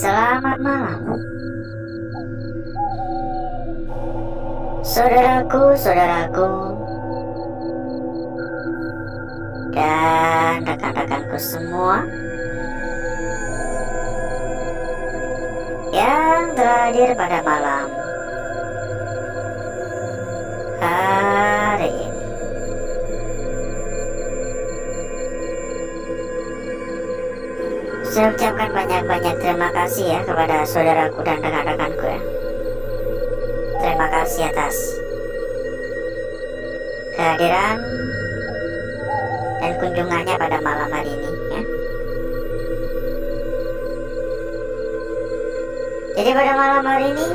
Selamat malam, saudaraku dan rekan-rekanku semua yang telah hadir pada malam hari ini. Saya ucapkan banyak-banyak terima kasih ya kepada saudaraku dan rekan-rekanku ya. Terima kasih atas kehadiran dan kunjungannya pada malam hari ini ya. Jadi pada malam hari ini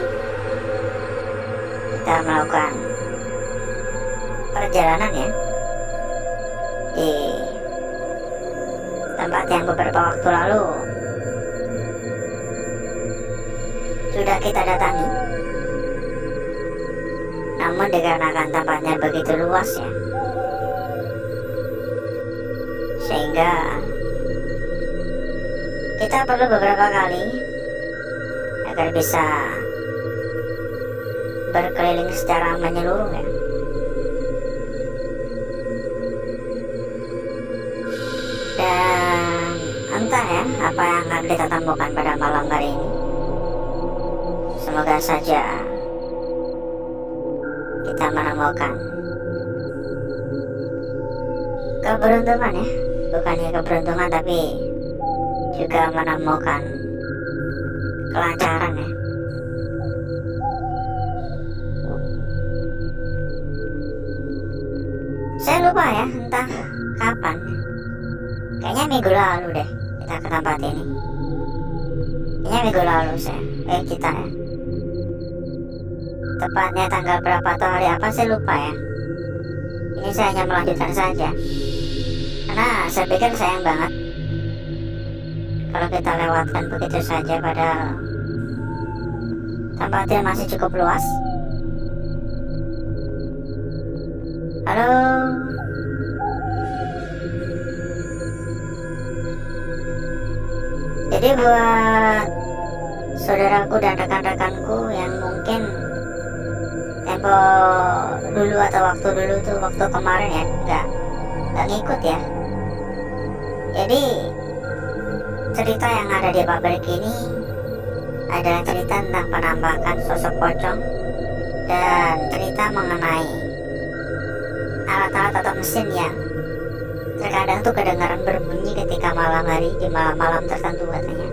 kita melakukan perjalanan ya di tempat yang beberapa waktu lalu sudah kita datangi. Namun dikarenakan tempatnya begitu luas ya, sehingga kita perlu beberapa kali agar bisa berkeliling secara menyeluruh ya. Dan entah ya apa yang akan kita temukan pada malam hari ini. Semoga saja kita menemukan keberuntungan ya, bukannya keberuntungan tapi juga menemukan kelancaran ya. Saya lupa ya entah kapan, kayaknya minggu lalu deh kita ke tempat ini. Kayaknya minggu lalu kita ya. Tepatnya tanggal berapa atau hari apa saya lupa ya. Ini saya hanya melanjutkan saja, karena saya pikir sayang banget kalau kita lewatkan begitu saja, padahal tempatnya masih cukup luas. Halo, jadi buat saudaraku dan rekan-rekanku yang mungkin tempo dulu atau waktu kemarin ya nggak ngikut ya. Jadi cerita yang ada di pabrik ini adalah cerita tentang penampakan sosok pocong dan cerita mengenai alat-alat atau mesin yang terkadang tuh kedengaran berbunyi ketika malam hari, di malam-malam tertentu katanya.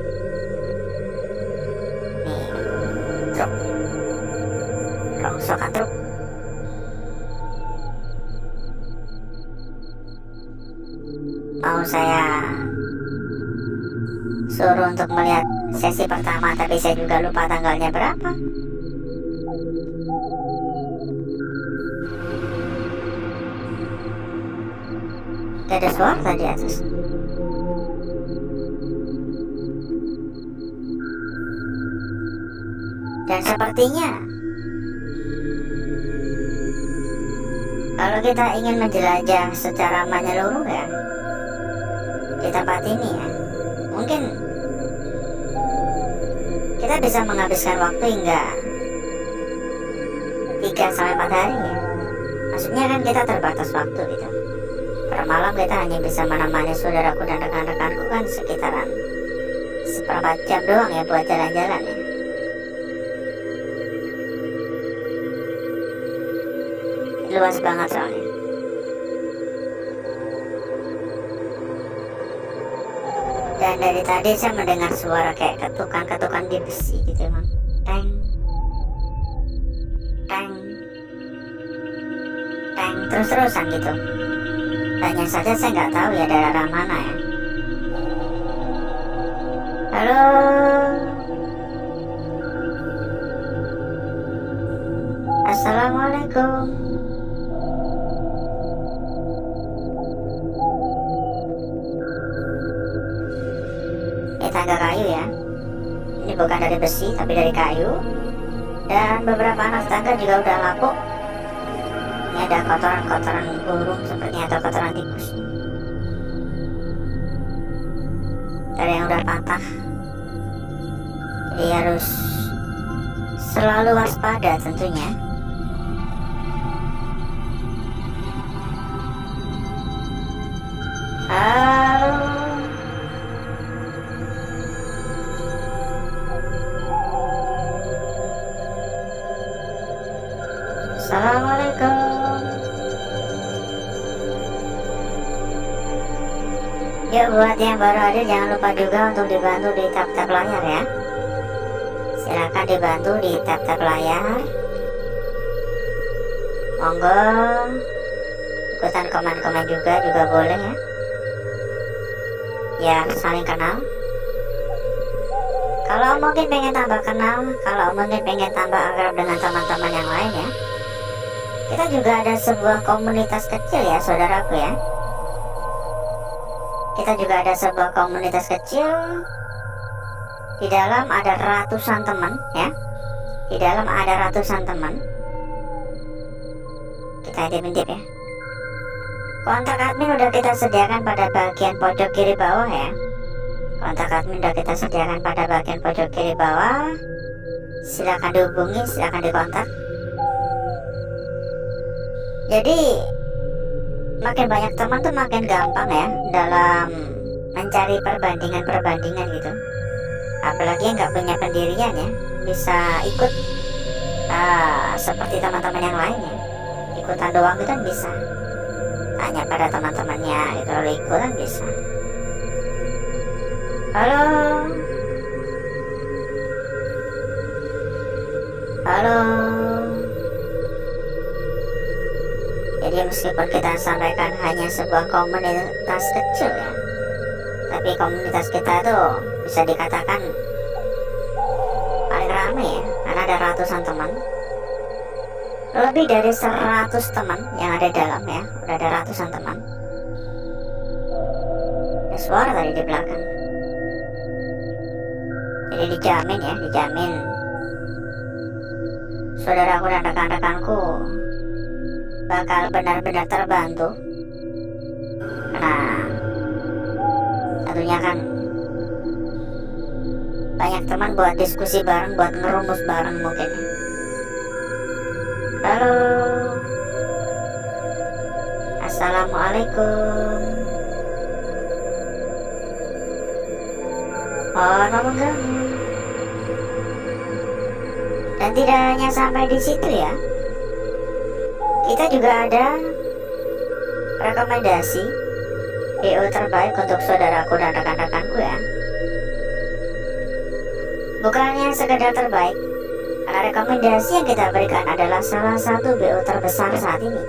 Nih, truk, rongsokan truk. Mau saya suruh untuk melihat sesi pertama, tapi saya juga lupa tanggalnya berapa. Ada suara di atas. Dan sepertinya kalau kita ingin menjelajah secara menyeluruh ya di tempat ini ya, mungkin kita bisa menghabiskan waktu hingga 3-4 hari ya. Maksudnya kan kita terbatas waktu gitu. Per malam kita hanya bisa menemani saudaraku dan rekan-rekanku kan sekitaran 1/4 jam doang ya buat jalan-jalan ya. Luas banget soalnya. Dan dari tadi saya mendengar suara kayak ketukan-ketukan di besi gitu emang. Teng, teng, teng, terus-terusan gitu. Hanya saja saya nggak tahu ya daerah mana ya. Halo, assalamualaikum. Ini tangga kayu ya. Ini bukan dari besi tapi dari kayu. Dan beberapa anak tangga juga udah lapuk. Ini ada kotoran-kotoran burung sepertinya atau kotoran tikus. Ada yang udah patah. Jadi harus selalu waspada tentunya. Halo. Assalamualaikum. Yuk, buat yang baru hadir jangan lupa juga untuk dibantu di tap-tap layar ya. Silakan dibantu di tap-tap layar. Monggo ikutan komen-komen juga boleh ya. Ya, saling kenal. Kalau mungkin pengen tambah kenal, kalau mungkin pengen tambah akrab dengan teman-teman yang lain ya. Kita juga ada sebuah komunitas kecil ya saudaraku ya. Kita juga ada sebuah komunitas kecil. Di dalam ada ratusan teman ya. Di dalam ada ratusan teman. Kita intip-intip ya. Kontak admin udah kita sediakan pada bagian pojok kiri bawah ya. Kontak admin udah kita sediakan pada bagian pojok kiri bawah. Silakan dihubungi, silakan dikontak. Jadi makin banyak teman tuh makin gampang ya dalam mencari perbandingan gitu. Apalagi yang nggak punya pendirian ya, bisa ikut seperti teman-teman yang lainnya. Ikutan doang itu kan bisa. Tanya pada teman-temannya gitu, lalu ikutan bisa. Halo. Halo. Jadi meskipun kita sampaikan hanya sebuah komunitas kecil ya, tapi komunitas kita tuh bisa dikatakan paling ramai ya, karena ada ratusan teman. Lebih dari 100 teman yang ada di dalam ya, udah ada ratusan teman. Ada suara tadi di belakang. Jadi dijamin ya, dijamin saudaraku dan rekan-rekanku bakal benar-benar terbantu. Nah, tentunya kan banyak teman buat diskusi bareng, buat ngerumus bareng mungkin. Halo. Assalamualaikum. Orang kamu. Dan tidak hanya sampai di situ ya. Kita juga ada rekomendasi PO terbaik untuk saudaraku dan rekan-rekanku ya. Bukannya sekedar terbaik, karena rekomendasi yang kita berikan adalah salah satu BO terbesar saat ini.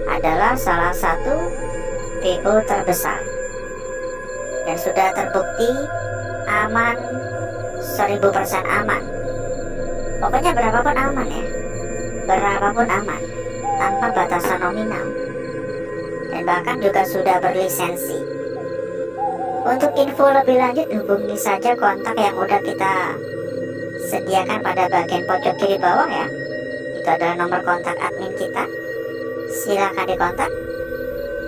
Adalah salah satu BO terbesar. Dan sudah terbukti aman, 1000% aman. Pokoknya berapapun aman ya. Berapapun aman, tanpa batasan nominal, dan bahkan juga sudah berlisensi. Untuk info lebih lanjut hubungi saja kontak yang udah kita sediakan pada bagian pojok kiri bawah ya. Itu adalah nomor kontak admin kita. Silakan dikontak.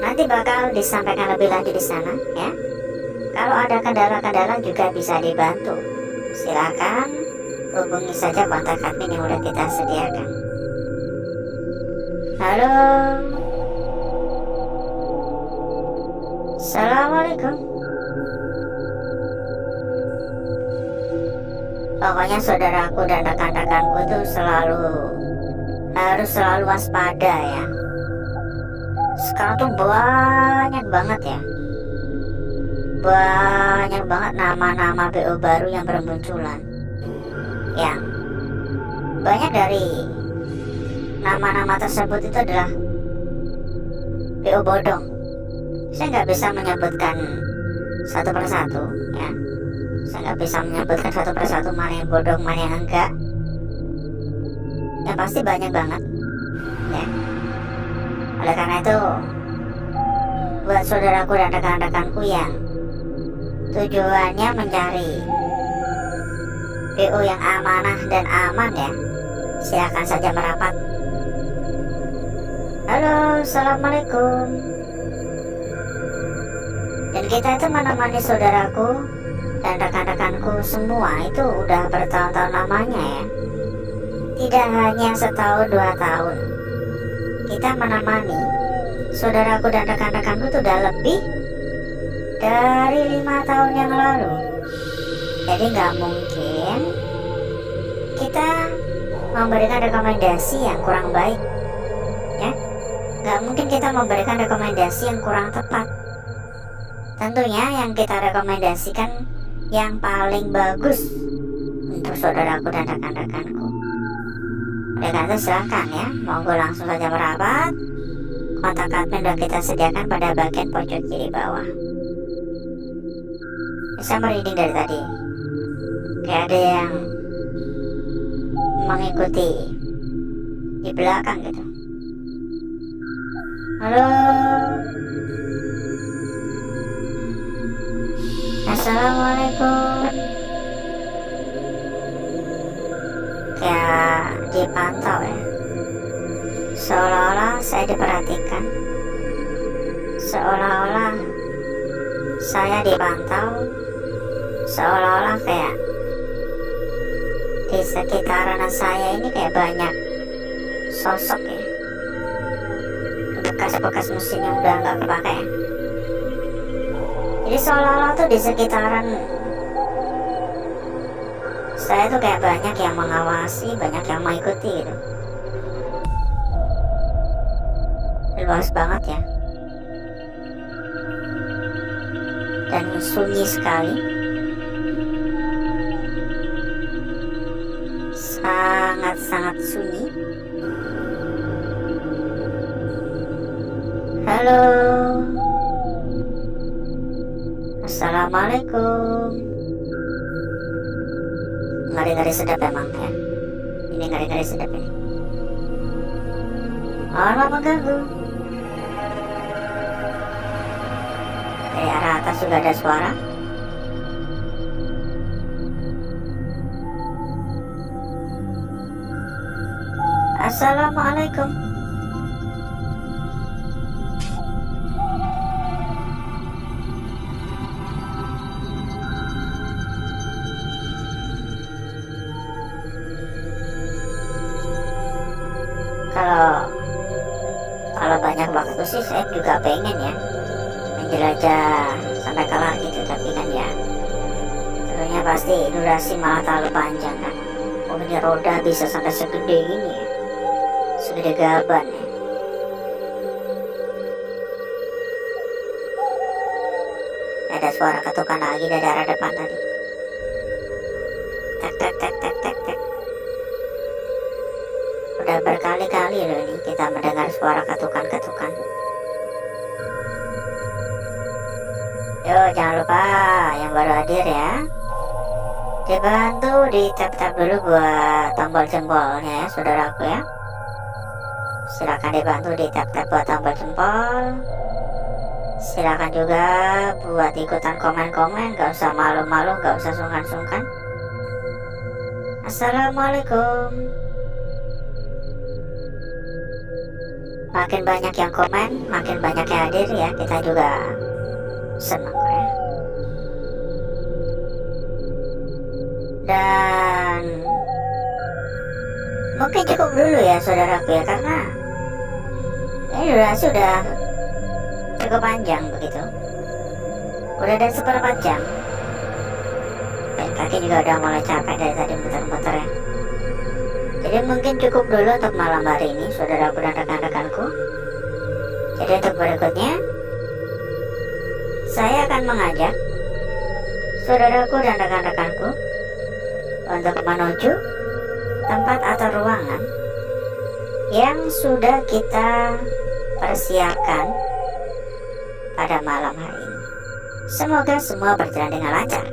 Nanti bakal disampaikan lebih lanjut di sana ya. Kalau ada kendala-kendala juga bisa dibantu. Silakan hubungi saja kontak admin yang udah kita sediakan. Halo. Assalamualaikum. Pokoknya saudaraku dan rekan-rekanku tuh harus selalu waspada ya. Sekarang tuh banyak banget ya. Banyak banget nama-nama BO baru yang bermunculan. Yang banyak dari nama-nama tersebut itu adalah BO bodong. Saya nggak bisa menyebutkan satu persatu ya. Saya nggak bisa menyebutkan satu persatu mana yang bodong, mana yang enggak. Yang pasti banyak banget ya. Oleh karena itu, buat saudaraku dan rekan-rekanku yang tujuannya mencari BO yang amanah dan aman ya, silakan saja merapat. Halo, assalamualaikum. Dan kita itu menemani saudaraku dan rekan-rekanku semua itu udah bertahun-tahun lamanya ya. Tidak hanya setahun 2 tahun. Kita menemani saudaraku dan rekan-rekanku itu udah lebih dari 5 tahun yang lalu. Jadi nggak mungkin kita memberikan rekomendasi yang kurang baik, ya. Nggak mungkin kita memberikan rekomendasi yang kurang tepat. Tentunya yang kita rekomendasikan yang paling bagus untuk saudaraku dan rekan-rekanku. Oleh karena itu silahkan ya, monggo langsung saja merapat. Kontak admin sudah kita sediakan pada bagian pojok kiri bawah. Saya merinding dari tadi, kayak ada yang mengikuti di belakang gitu. Halo, assalamualaikum. Kayak dipantau ya, seolah-olah saya diperhatikan, seolah-olah saya dipantau, seolah-olah kayak di sekitaran saya ini kayak banyak sosok ya, bekas-bekas mesin yang udah nggak kepake ya. Jadi seolah-olah tuh di sekitaran saya tuh kayak banyak yang mengawasi, banyak yang mengikuti gitu. Luas banget ya, dan sunyi sekali, sangat-sangat sunyi. Halo, assalamualaikum. Ngeri-ngeri sedap emang ya, ini ngeri-ngeri sedap ini. Mohon maaf mengganggu. Dari arah atas juga ada suara. Assalamualaikum. Kalau banyak waktu sih saya juga pengen ya menjelajah sampai kelar gitu, tapi kan ya tentunya pasti durasi malah terlalu panjang kan. Oh, ini roda bisa sampai segede ini ya, segede gaban ya. Ada suara ketukan lagi dari arah depan tadi. Tek tek tek tek tek tek. Udah berkali-kali loh ini kita mendengar suara ketukan-ketukan. Yo, jangan lupa yang baru hadir ya, dibantu di tap-tap dulu buat tombol jempolnya ya saudaraku ya. Silakan dibantu di tap-tap buat tombol jempol. Silakan juga buat ikutan komen-komen, gak usah malu-malu, gak usah sungkan-sungkan. Assalamualaikum. Makin banyak yang komen, makin banyak yang hadir ya, kita juga senang ya. Dan mungkin cukup dulu ya saudaraku ya, karena ini durasi sudah cukup panjang begitu. Udah ada 1/4 jam. Dan kaki juga udah mulai capek dari tadi muter-muter ya. Jadi mungkin cukup dulu untuk malam hari ini saudaraku dan rekan-rekanku. Jadi untuk berikutnya saya akan mengajak saudaraku dan rekan-rekanku untuk menuju tempat atau ruangan yang sudah kita persiapkan pada malam hari ini. Semoga semua berjalan dengan lancar.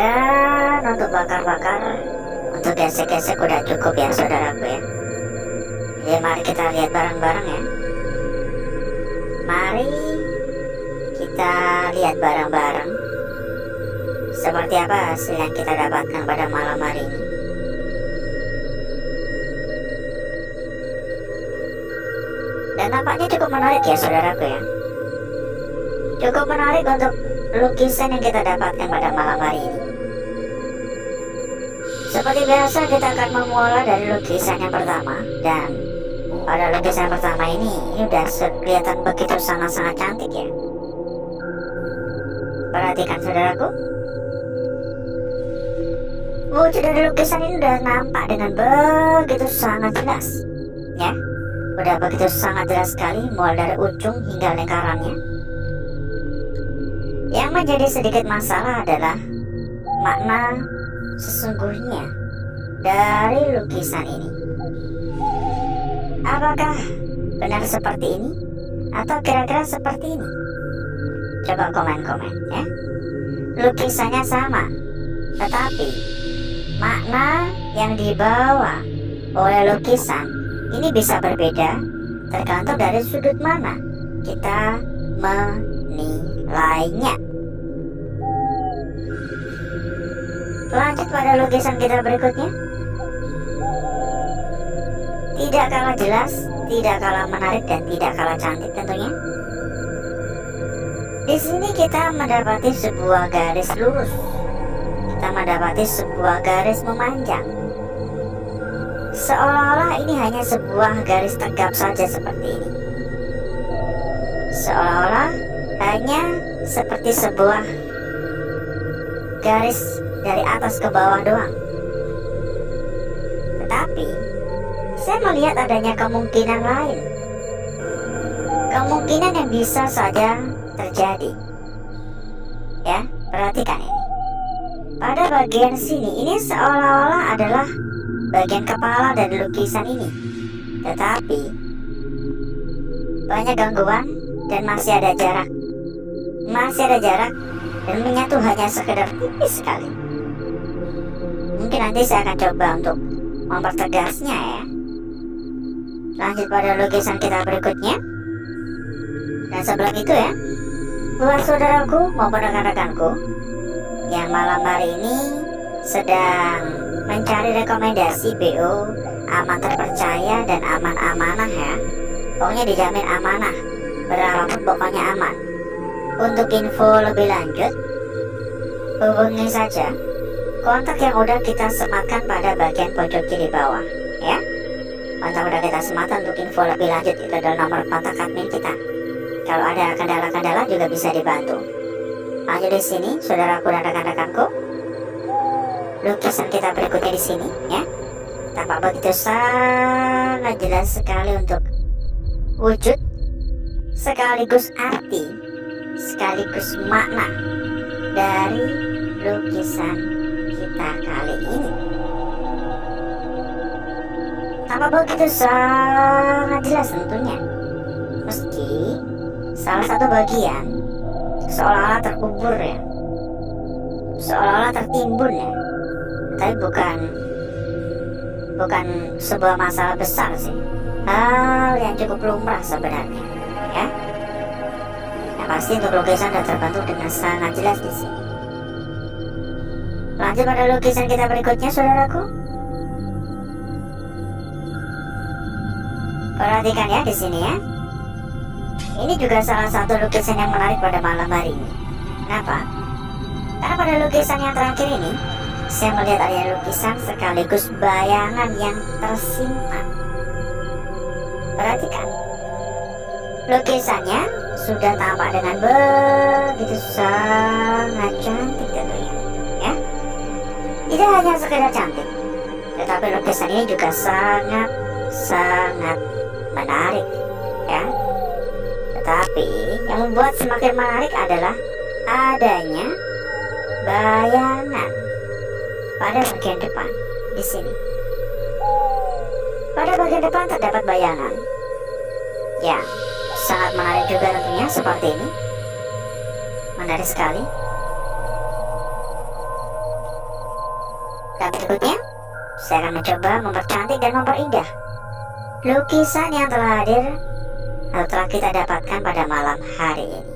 Dan untuk bakar-bakar, untuk gesek-gesek udah cukup ya saudaraku ya. Jadi mari kita lihat bareng-bareng ya. Mari kita lihat bareng-bareng seperti apa hasil yang kita dapatkan pada malam hari ini. Dan nampaknya cukup menarik ya saudaraku ya. Cukup menarik untuk lukisan yang kita dapatkan pada malam hari ini. Seperti biasa kita akan memulai dari lukisan yang pertama. Dan pada lukisan pertama ini udah kelihatan begitu sangat-sangat cantik ya. Perhatikan saudaraku, wujud dari lukisan ini udah nampak dengan begitu sangat jelas ya. Udah begitu sangat jelas sekali, mulai dari ujung hingga lingkarannya. Yang menjadi sedikit masalah adalah makna sesungguhnya dari lukisan ini. Apakah benar seperti ini atau kira-kira seperti ini? Coba komen-komen ya. Lukisannya sama, tetapi makna yang dibawa oleh lukisan ini bisa berbeda tergantung dari sudut mana kita menilainya. Lanjut pada lukisan kita berikutnya. Tidak kalah jelas, tidak kalah menarik, dan tidak kalah cantik tentunya. Di sini kita mendapati sebuah garis lurus. Kita mendapati sebuah garis memanjang. Seolah-olah ini hanya sebuah garis tegap saja seperti ini. Seolah-olah hanya seperti sebuah garis dari atas ke bawah doang. Tetapi saya melihat adanya kemungkinan lain. Kemungkinan yang bisa saja terjadi. Ya, perhatikan ini. Pada bagian sini ini seolah-olah adalah bagian kepala dari lukisan ini. Tetapi banyak gangguan dan masih ada jarak. Masih ada jarak dan menyatu hanya sekedar tipis sekali. Mungkin nanti saya akan coba untuk mempertegasnya ya. Lanjut pada lukisan kita berikutnya. Dan sebelum itu ya, buat saudaraku maupun rekan-rekanku yang malam hari ini sedang mencari rekomendasi BO aman terpercaya dan aman amanah ya. Pokoknya dijamin amanah, berapapun pokoknya aman. Untuk info lebih lanjut, hubungi saja kontak yang udah kita sematkan pada bagian pojok kiri bawah ya. Kontak udah kita sematkan untuk info lebih lanjut, itu adalah nomor kontak admin kita. Kalau ada kendala-kendala juga bisa dibantu. Lanjut di sini, saudaraku dan rekan-rekanku. Lukisan kita berikutnya di sini ya. Tampak begitu sangat jelas sekali untuk wujud sekaligus arti, sekaligus makna dari lukisan kita kali ini. Tampak begitu sangat jelas tentunya. Meski salah satu bagian seolah-olah terkubur ya, seolah-olah tertimbun ya, tapi bukan sebuah masalah besar sih. Hal yang cukup lumrah sebenarnya ya. Yang pasti untuk lukisan sudah terbentuk dengan sangat jelas di sini. Lanjut pada lukisan kita berikutnya saudaraku. Perhatikan ya di sini ya. Ini juga salah satu lukisan yang menarik pada malam hari ini. Kenapa? Karena pada lukisan yang terakhir ini, saya melihat ada lukisan sekaligus bayangan yang tersimpan. Perhatikan. Lukisannya sudah tampak dengan begitu sangat cantik tentunya. Ya. Tidak hanya sekedar cantik, tetapi lukisan ini juga sangat menarik. Ya. Tetapi yang membuat semakin menarik adalah adanya bayangan pada bagian depan di sini. Pada bagian depan terdapat bayangan. Ya, sangat menarik juga tentunya seperti ini. Menarik sekali. Dan berikutnya, saya akan mencoba mempercantik dan memperindah lukisan yang telah hadir atau telah kita dapatkan pada malam hari ini.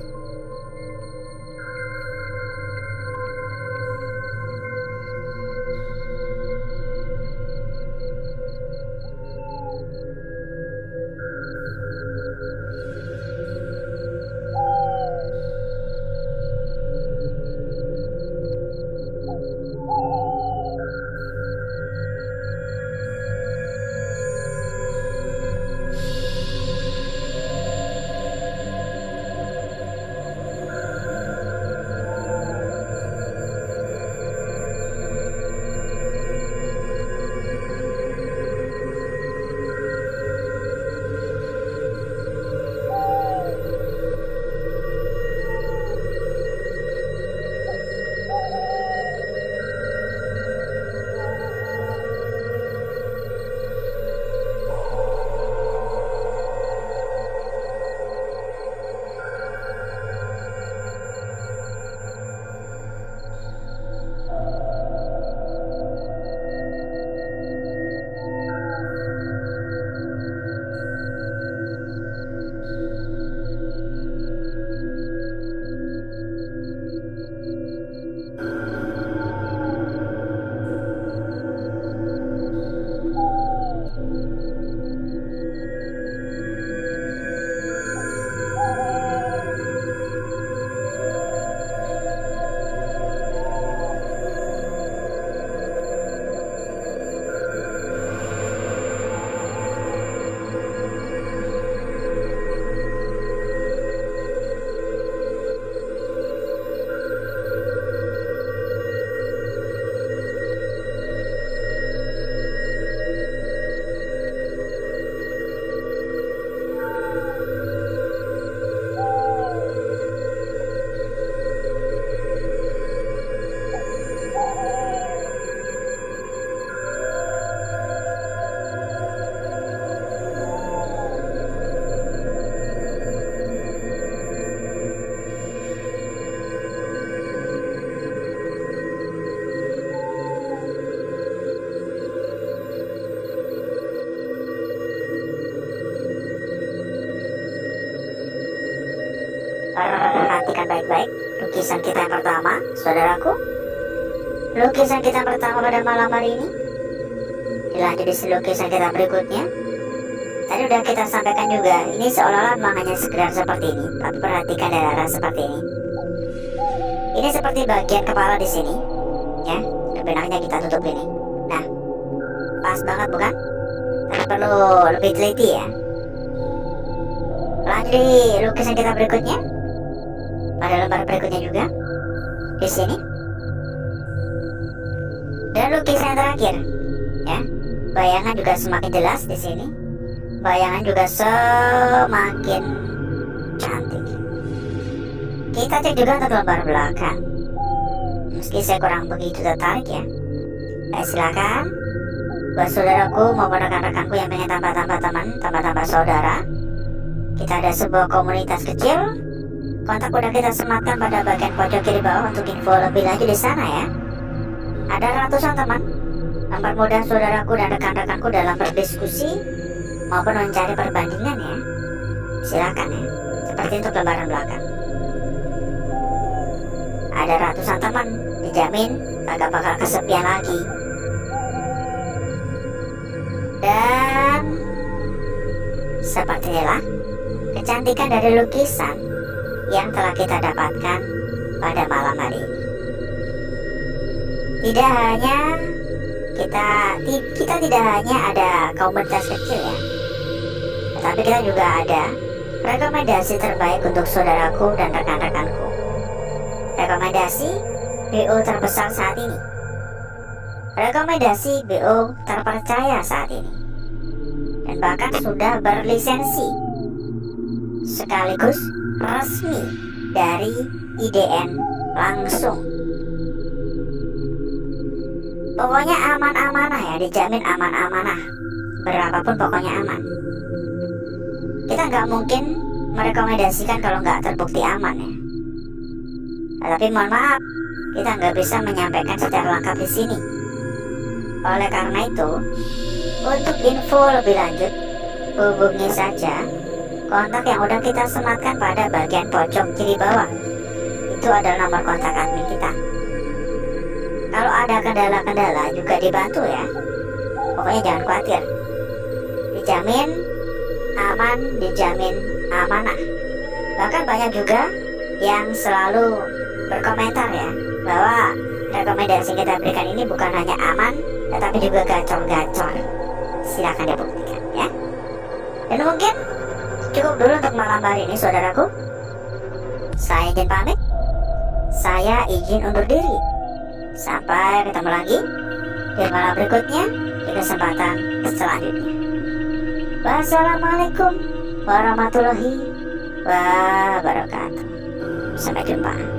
Perhatikan baik-baik lukisan kita yang pertama, saudaraku. Lukisan kita yang pertama pada malam hari ini dilanjut di lukisan kita berikutnya. Tadi udah kita sampaikan juga, ini seolah-olah memang hanya sekedar seperti ini, tapi perhatikan dari arah seperti ini. Ini seperti bagian kepala di sini, ya. Lebih enaknya kita tutup ini. Nah, pas banget bukan? Tapi perlu lebih teliti ya. Lanjut di lukisan kita berikutnya. Pada lembar berikutnya juga di sini. Dan lukisan yang terakhir, ya. Bayangan juga semakin jelas di sini. Bayangan juga semakin cantik. Kita cek juga untuk lembar belakang. Meski saya kurang begitu tertarik ya. Silakan buat saudaraku maupun rekan-rekanku yang pengen tambah-tambah teman, tambah-tambah saudara. Kita ada sebuah komunitas kecil. Kontak udah kita sematkan pada bagian pojok kiri bawah untuk info lebih lanjut di sana ya. Ada ratusan teman mempermudah saudaraku dan rekan-rekanku dalam berdiskusi maupun mencari perbandingan ya. Silakan ya. Seperti untuk lembaran belakang. Ada ratusan teman, dijamin kagak bakal kesepian lagi. Dan seperti inilah kecantikan dari lukisan yang telah kita dapatkan pada malam hari ini. Tidak hanya kita tidak hanya ada komunitas kecil ya, tetapi kita juga ada rekomendasi terbaik untuk saudaraku dan rekan-rekanku. Rekomendasi BO terbesar saat ini. Rekomendasi BO terpercaya saat ini. Dan bahkan sudah berlisensi sekaligus resmi dari IDN langsung. Pokoknya aman-amanah ya, dijamin aman-amanah. Berapapun pokoknya aman. Kita nggak mungkin merekomendasikan kalau nggak terbukti aman ya. Tapi mohon maaf, kita nggak bisa menyampaikan secara lengkap di sini. Oleh karena itu, untuk info lebih lanjut, hubungi saja kontak yang udah kita sematkan pada bagian pojok kiri bawah. Itu adalah nomor kontak admin kita. Kalau ada kendala-kendala juga dibantu ya. Pokoknya jangan khawatir. Dijamin aman, dijamin amanah. Bahkan banyak juga yang selalu berkomentar ya, bahwa rekomendasi yang kita berikan ini bukan hanya aman, tetapi juga gacor-gacor. Silakan dibuktikan ya. Dan mungkin cukup dulu untuk malam hari ini, saudaraku. Saya izin pamit. Saya izin undur diri. Sampai ketemu lagi di malam berikutnya, di kesempatan selanjutnya. Wassalamualaikum warahmatullahi wabarakatuh. Sampai jumpa.